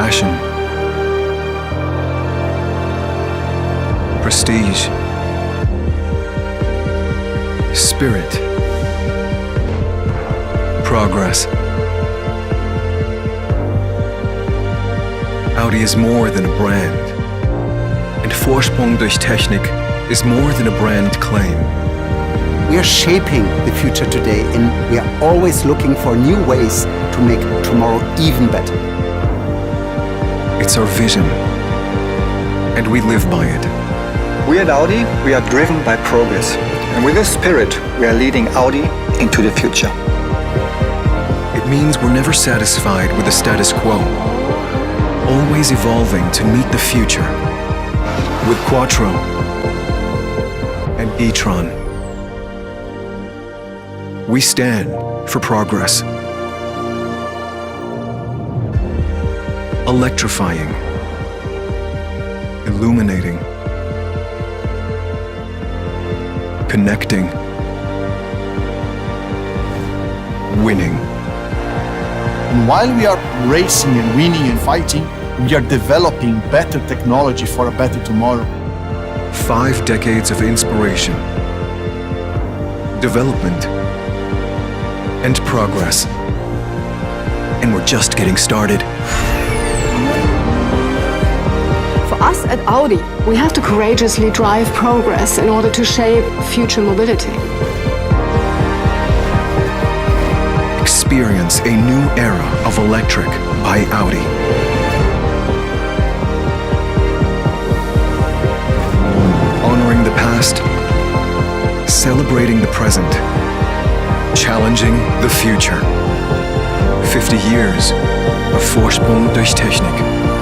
passion, prestige, spirit, progress. Audi is more than a brand, and Vorsprung durch Technik is more than a brand claim. We are shaping the future today, and we are always looking for new ways to make tomorrow even better. It's our vision, and we live by it. We at Audi, we are driven by progress. And with this spirit, we are leading Audi into the future. It means we're never satisfied with the status quo, always evolving to meet the future with Quattro and e-tron. We stand for progress. Electrifying, illuminating, connecting, winning. And while we are racing and winning and fighting, we are developing better technology for a better tomorrow. 5 decades of inspiration, development, and progress. And we're just getting started. For us at Audi, we have to courageously drive progress in order to shape future mobility. Experience a new era of electric by Audi. Honoring the past, celebrating the present, challenging the future. 50 years of Vorsprung durch Technik.